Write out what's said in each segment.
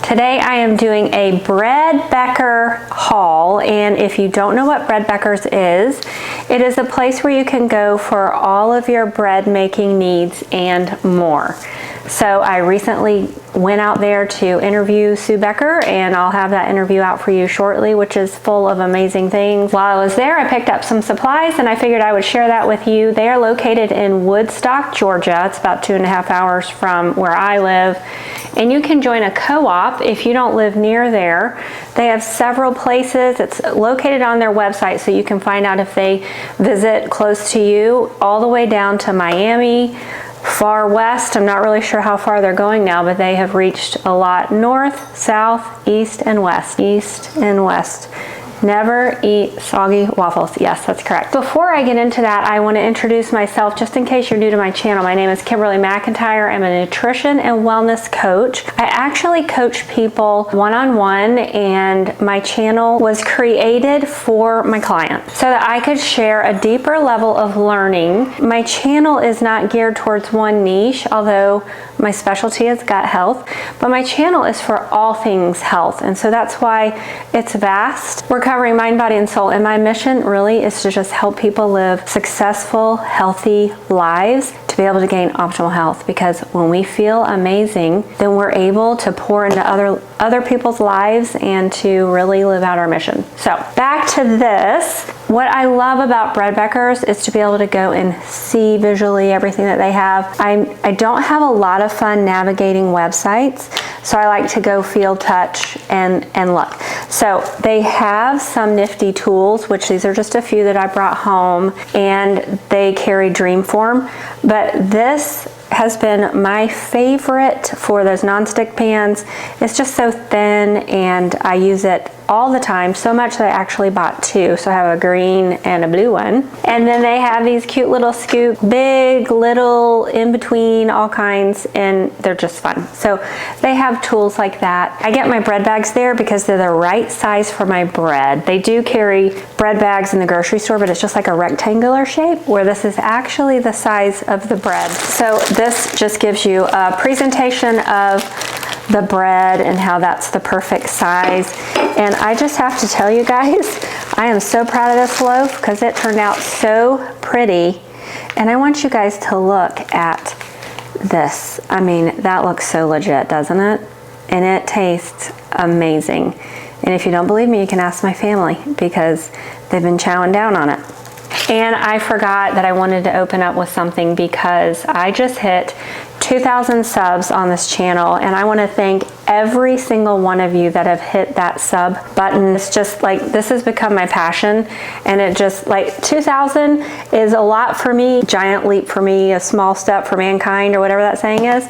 Today I am doing a Breadbecker haul, and if you don't know what Breadbeckers is, it is a place where you can go for all of your bread making needs and more. So I recently went out there to interview Sue Becker, and I'll have that interview out for you shortly, which is full of amazing things. While I was there, I picked up some supplies and I figured I would share that with you. They are located in Woodstock, Georgia. It's about 2.5 hours from where I live. And you can join a co-op if you don't live near there. They have several places. It's located on their website, so you can find out if they visit close to you, all the way down to Miami, far west. I'm not really sure how far they're going now, but they have reached a lot. North, south, east, and west. East and west. Never eat soggy waffles. Yes, that's correct. Before I get into that, I want to introduce myself just in case you're new to my channel. My name is Kimberly McIntyre. I'm a nutrition and wellness coach. I actually coach people one-on-one, and my channel was created for my clients so that I could share a deeper level of learning. My channel is not geared towards one niche, although my specialty is gut health, but my channel is for all things health, and so that's why it's vast. We're covering mind, body, and soul, and my mission really is to just help people live successful, healthy lives to be able to gain optimal health, because when we feel amazing, then we're able to pour into other people's lives and to really live out our mission. So back to this. What I love about Breadbeckers is to be able to go and see visually everything that they have. I don't have a lot of fun navigating websites, so I like to go feel, touch, and look. So they have some nifty tools, which these are just a few that I brought home, and they carry Dreamform, but this has been my favorite for those nonstick pans. It's just so thin, and I use it all the time, so much that I actually bought two. So I have a green and a blue one. And then they have these cute little scoops, big, little, in between, all kinds, and they're just fun. So they have tools like that. I get my bread bags there because they're the right size for my bread. They do carry bread bags in the grocery store, but it's just like a rectangular shape, where this is actually the size of the bread. So this just gives you a presentation of the bread and how that's the perfect size. And I just have to tell you guys, I am so proud of this loaf because it turned out so pretty. And I want you guys to look at this. I mean, that looks so legit, doesn't it? And it tastes amazing. And if you don't believe me, you can ask my family, because they've been chowing down on it. And I forgot that I wanted to open up with something, because I just hit 2,000 subs on this channel, and I want to thank every single one of you that have hit that sub button. It's just like, this has become my passion, and it just, like, 2,000 is a lot for me, giant leap for me, a small step for mankind, or whatever that saying is,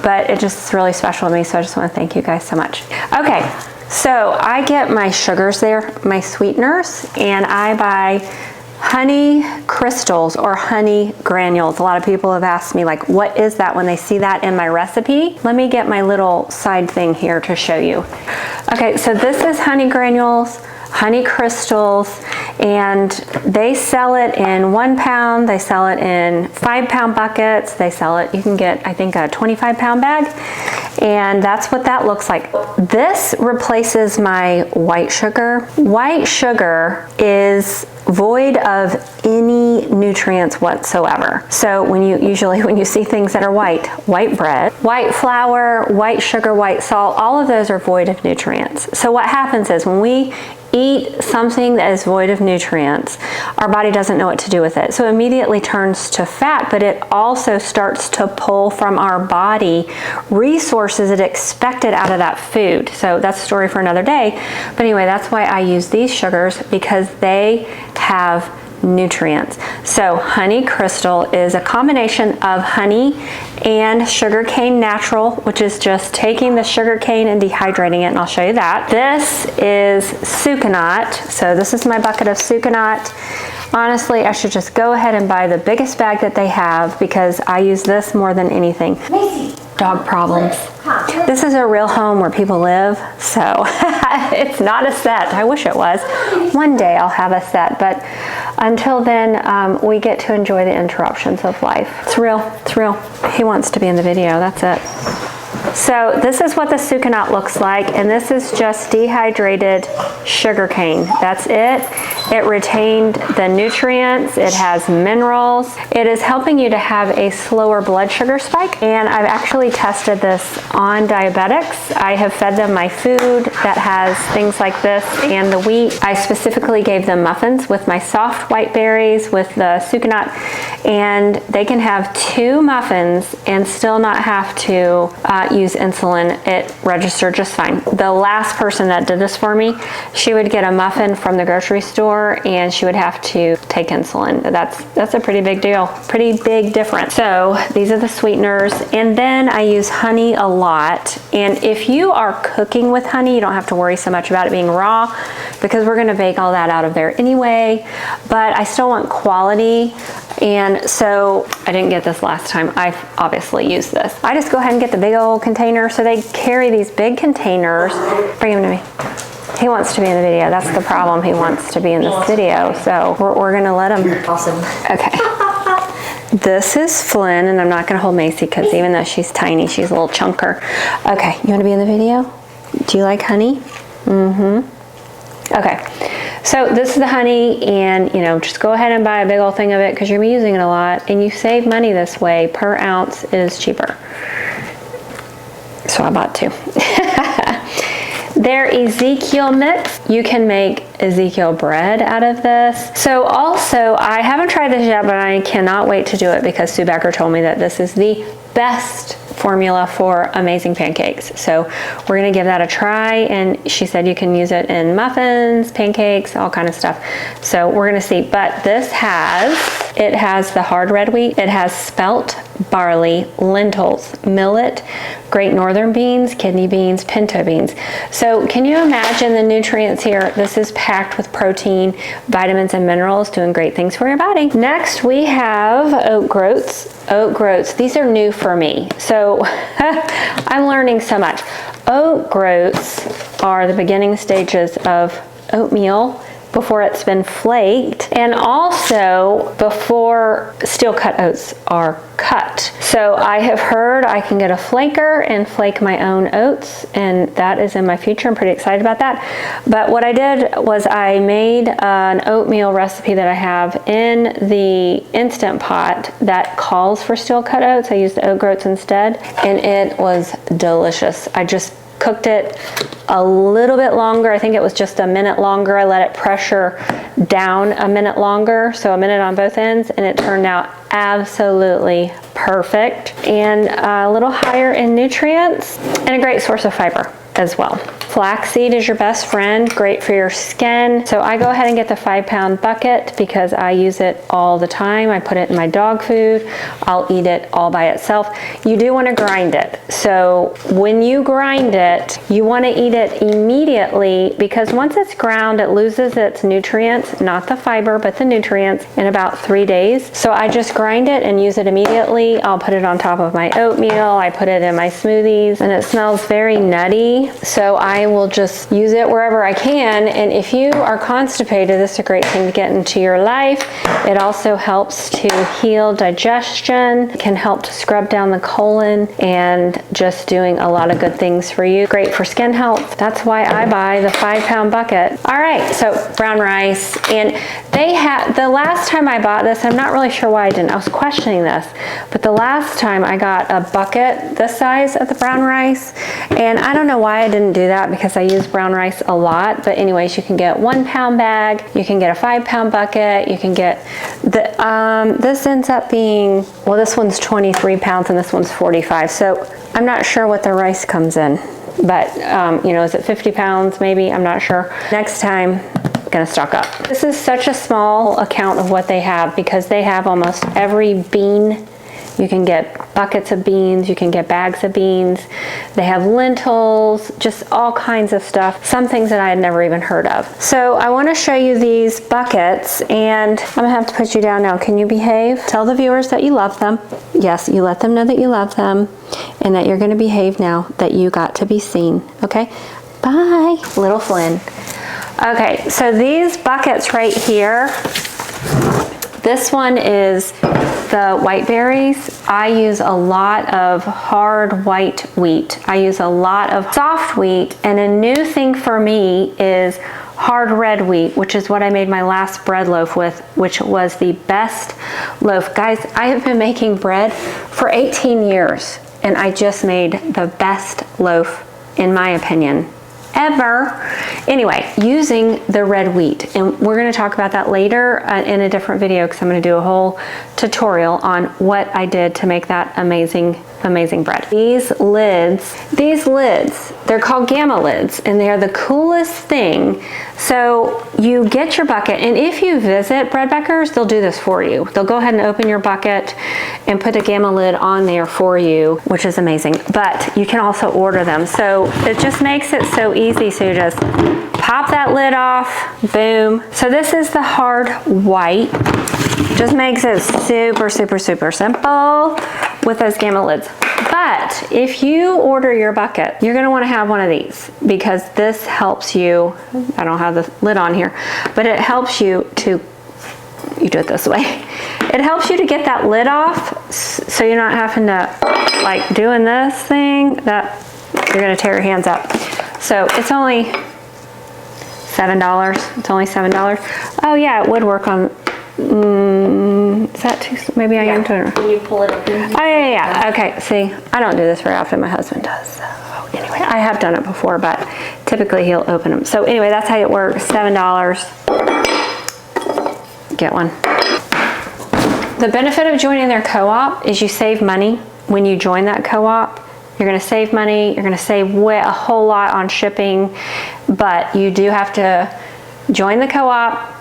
but it just is really special to me, so I just want to thank you guys so much. Okay, so I get my sugars there, my sweeteners, and I buy honey crystals or honey granules. A lot of people have asked me, like, what is that, when they see that in my recipe. Let me get my little side thing here to show you. Okay, so this is honey granules, honey crystals, and they sell it in 1 pound, they sell it in 5-pound buckets, they sell it, you can get, I think, a 25-pound bag, and that's what that looks like. This replaces my white sugar. White sugar is void of any nutrients whatsoever. So when you see things that are white bread, white flour, white sugar, white salt, all of those are void of nutrients. So what happens is, when we eat something that is void of nutrients, our body doesn't know what to do with it. So it immediately turns to fat, but it also starts to pull from our body resources it expected out of that food. So that's a story for another day. But anyway, that's why I use these sugars, because they have nutrients. So honey crystal is a combination of honey and sugarcane natural, which is just taking the sugarcane and dehydrating it, and I'll show you that. This is Sucanat. So this is my bucket of Sucanat. Honestly, I should just go ahead and buy the biggest bag that they have, because I use this more than anything. Dog problems. This is a real home where people live, so it's not a set. I wish it was. One day I'll have a set, but until then, we get to enjoy the interruptions of life. It's real, it's real. He wants to be in the video, that's it. So this is what the sucanat looks like, and this is just dehydrated sugar cane. That's it. It retained the nutrients, it has minerals. It is helping you to have a slower blood sugar spike, and I've actually tested this on diabetics. I have fed them my food that has things like this and the wheat. I specifically gave them muffins with my soft white berries with the sucanat, and they can have 2 muffins and still not have to use insulin. It registered just fine. The last person that did this for me, she would get a muffin from the grocery store and she would have to take insulin. That's a pretty big deal, pretty big difference. So these are the sweeteners, and then I use honey a lot. And if you are cooking with honey, you don't have to worry so much about it being raw, because we're gonna bake all that out of there anyway, but I still want quality. And so I didn't get this last time. I obviously used this. I just go ahead and get the big old container. So they carry these big containers. Bring him to me. He wants to be in the video. That's the problem. He wants to be in this video. So we're gonna let him. Awesome. Okay. This is Flynn, and I'm not gonna hold Macy because even though she's tiny, she's a little chunker. Okay, you wanna be in the video? Do you like honey? Mm-hmm. Okay, so this is the honey, and just go ahead and buy a big old thing of it because you're gonna be using it a lot, and you save money this way. Per ounce is cheaper. So I bought 2. Their Ezekiel mix, you can make Ezekiel bread out of this. So also, I haven't tried this yet, but I cannot wait to do it because Sue Becker told me that this is the best formula for amazing pancakes. So we're gonna give that a try, and she said you can use it in muffins, pancakes, all kind of stuff. So we're gonna see, but this has the hard red wheat, it has spelt, barley, lentils, millet, great northern beans, kidney beans, pinto beans. So can you imagine the nutrients here? This is packed with protein, vitamins, and minerals, doing great things for your body. Next, we have oat groats. Oat groats, these are new for me. So I'm learning so much. Oat groats are the beginning stages of oatmeal before it's been flaked, and also before steel cut oats are cut. So I have heard I can get a flaker and flake my own oats, and that is in my future. I'm pretty excited about that. But what I did was I made an oatmeal recipe that I have in the Instant Pot that calls for steel cut oats. I used the oat groats instead, and it was delicious. I just cooked it a little bit longer. I think it was just a minute longer. I let it pressure down a minute longer, so a minute on both ends, and it turned out absolutely perfect and a little higher in nutrients and a great source of fiber as well. Flax seed is your best friend, great for your skin. So I go ahead and get the 5-pound bucket because I use it all the time. I put it in my dog food. I'll eat it all by itself. You do want to grind it. So when you grind it, you want to eat it immediately, because once it's ground, it loses its nutrients, not the fiber, but the nutrients, in about 3 days. So I just grind it and use it immediately. I'll put it on top of my oatmeal. I put it in my smoothies, and it smells very nutty. So I will just use it wherever I can. And if you are constipated, this is a great thing to get into your life. It also helps to heal digestion. It can help to scrub down the colon, and just doing a lot of good things for you. Great for skin health. That's why I buy the 5-pound bucket. All right, so brown rice. And they had, the last time I bought this, I'm not really sure why I didn't. I was questioning this, but the last time I got a bucket this size of the brown rice, and I don't know why I didn't do that, because I use brown rice a lot. But anyways, you can get 1-pound bag, you can get a 5-pound bucket, you can get the this ends up being, well, this one's 23 pounds and this one's 45, so I'm not sure what the rice comes in, but is it 50 pounds maybe? I'm not sure. Next time I'm gonna stock up. This is such a small account of what they have, because they have almost every bean. You can get buckets of beans, you can get bags of beans. They have lentils, just all kinds of stuff. Some things that I had never even heard of. So I want to show you these buckets, and I'm gonna have to put you down now. Can you behave? Tell the viewers that you love them. Yes, you let them know that you love them, and that you're gonna behave now, that you got to be seen, okay? Bye, little Flynn. Okay, so these buckets right here, This one is the white berries. I use a lot of hard white wheat. I use a lot of soft wheat, and a new thing for me is hard red wheat, which is what I made my last bread loaf with, which was the best loaf. Guys, I have been making bread for 18 years, and I just made the best loaf, in my opinion, ever. Anyway, using the red wheat, and we're going to talk about that later in a different video, because I'm going to do a whole tutorial on what I did to make that amazing bread. These lids, they're called gamma lids, and they are the coolest thing. So you get your bucket, and if you visit Breadbeckers, they'll do this for you. They'll go ahead and open your bucket and put a gamma lid on there for you, which is amazing. But you can also order them. So it just makes it so easy. So you just pop that lid off, boom. So this is the hard white. Just makes it super, super, super simple with those gamma lids. But if you order your bucket, you're going to want to have one of these, because this helps you. I don't have the lid on here, but it helps you to, you do it this way. It helps you to get that lid off, so you're not having to like doing this thing that you're going to tear your hands up. So it's only $7. It's only $7. Oh yeah, it would work on. Is that too? Maybe I am doing it. When you pull it up. Oh yeah. Okay. See, I don't do this very often. My husband does. So anyway, I have done it before, but typically he'll open them. So anyway, that's how it works. $7. Get one. The benefit of joining their co-op is you save money when you join that co-op. You're going to save money. You're going to save a whole lot on shipping, but you do have to join the co-op.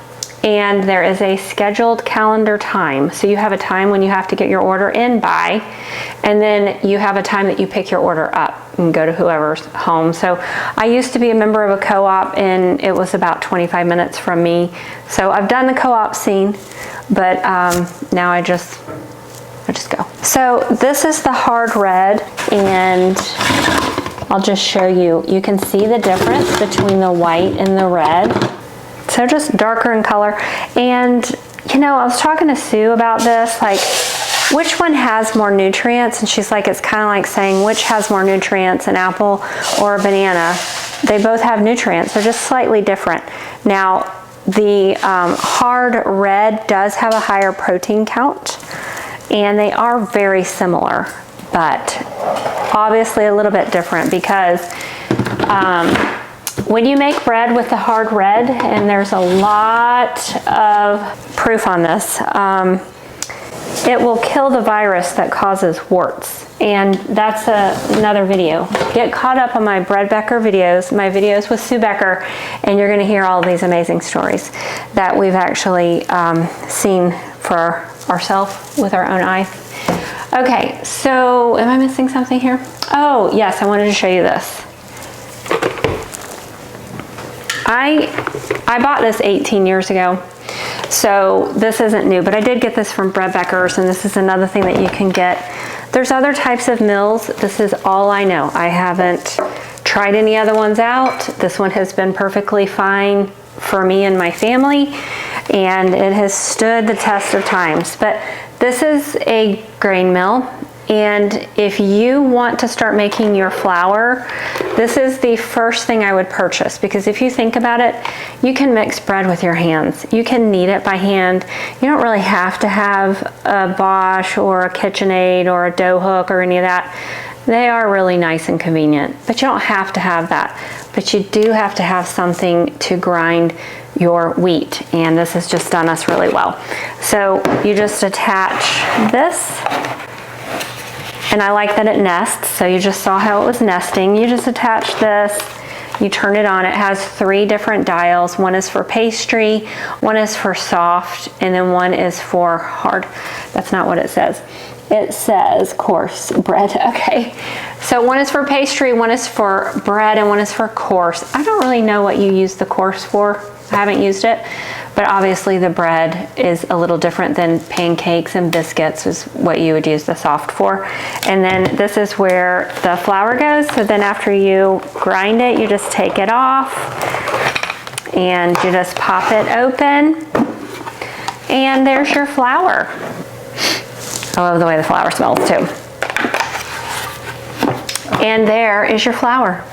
And there is a scheduled calendar time. So you have a time when you have to get your order in by, and then you have a time that you pick your order up and go to whoever's home. So I used to be a member of a co-op, and it was about 25 minutes from me. So I've done the co-op scene, but now I just go. So this is the hard red, and I'll just show you. You can see the difference between the white and the red. So just darker in color. And you know, I was talking to Sue about this, like which one has more nutrients, and she's like, it's kind of like saying which has more nutrients, an apple or a banana. They both have nutrients, they're just slightly different. Now the hard red does have a higher protein count, and they are very similar, but obviously a little bit different, because when you make bread with the hard red, and there's a lot of proof on this, it will kill the virus that causes warts. And that's another video. Get caught up on my Breadbecker videos, my videos with Sue Becker, and you're going to hear all of these amazing stories that we've actually seen for ourselves with our own eyes. Okay, so am I missing something here? Oh, yes, I wanted to show you this. I bought this 18 years ago, so this isn't new, but I did get this from Breadbeckers, and this is another thing that you can get. There's other types of mills. This is all I know. I haven't tried any other ones out. This one has been perfectly fine for me and my family, and it has stood the test of times. But this is a grain mill. And if you want to start making your flour, this is the first thing I would purchase, because if you think about it, you can mix bread with your hands. You can knead it by hand. You don't really have to have a Bosch or a KitchenAid or a dough hook or any of that. They are really nice and convenient, but you don't have to have that. But you do have to have something to grind your wheat, and this has just done us really well. So you just attach this. And I like that it nests, so you just saw how it was nesting. You just attach this, you turn it on. It has 3 different dials. One is for pastry, one is for soft, and then one is for hard. That's not what it says. It says coarse bread. Okay, so one is for pastry, one is for bread, and one is for coarse. I don't really know what you use the coarse for. I haven't used it, but obviously the bread is a little different than pancakes and biscuits is what you would use the soft for. And then this is where the flour goes. So then after you grind it, you just take it off and you just pop it open. And there's your flour. I love the way the flour smells too. And there is your flour.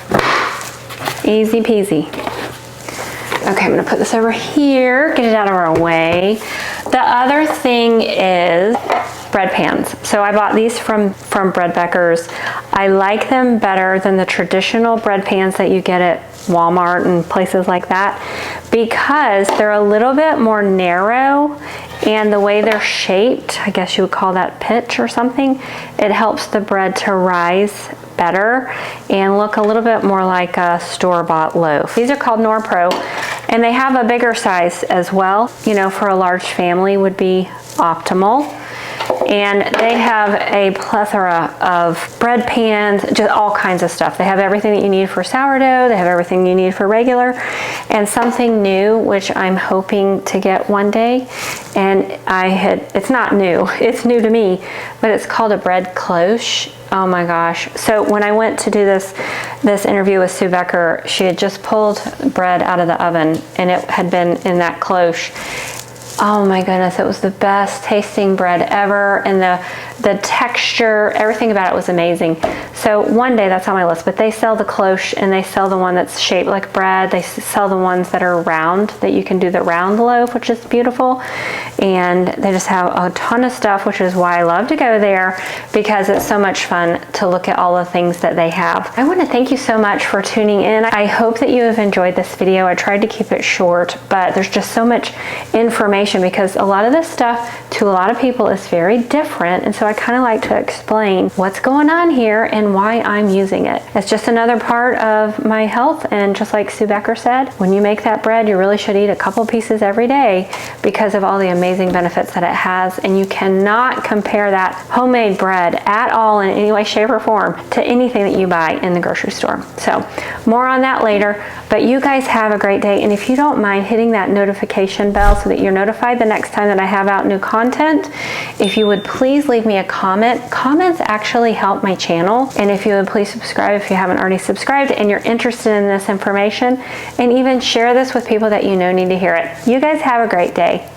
Easy peasy. Okay, I'm gonna put this over here, get it out of our way. The other thing is bread pans. So I bought these from Breadbeckers. I like them better than the traditional bread pans that you get at Walmart and places like that because they're a little bit more narrow, and the way they're shaped, I guess you would call that pitch or something, it helps the bread to rise better and look a little bit more like a store-bought loaf. These are called Norpro, and they have a bigger size as well. You know, for a large family would be optimal. And they have a plethora of bread pans, just all kinds of stuff. They have everything that you need for sourdough, they have everything you need for regular, and something new, which I'm hoping to get one day. And it's not new, it's new to me, but it's called a bread cloche. Oh my gosh. So when I went to do this interview with Sue Becker, she had just pulled bread out of the oven and it had been in that cloche. Oh my goodness, it was the best tasting bread ever, and the texture, everything about it was amazing. So one day, that's on my list, but they sell the cloche and they sell the one that's shaped like bread. They sell the ones that are round, that you can do the round loaf, which is beautiful. And they just have a ton of stuff, which is why I love to go there, because it's so much fun to look at all the things that they have. I want to thank you so much for tuning in. I hope that you have enjoyed this video. I tried to keep it short, but there's just so much information because a lot of this stuff to a lot of people is very different, and so I kind of like to explain what's going on here and why I'm using it. It's just another part of my health, and just like Sue Becker said, when you make that bread, you really should eat a couple pieces every day because of all the amazing benefits that it has, and you cannot compare that homemade bread at all in any way, shape, or form to anything that you buy in the grocery store. So more on that later, but you guys have a great day, and if you don't mind hitting that notification bell so that you're notified the next time that I have out new content, if you would please leave me a comment. Comments actually help my channel, and if you would please subscribe if you haven't already subscribed and you're interested in this information, and even share this with people that you know need to hear it. You guys have a great day.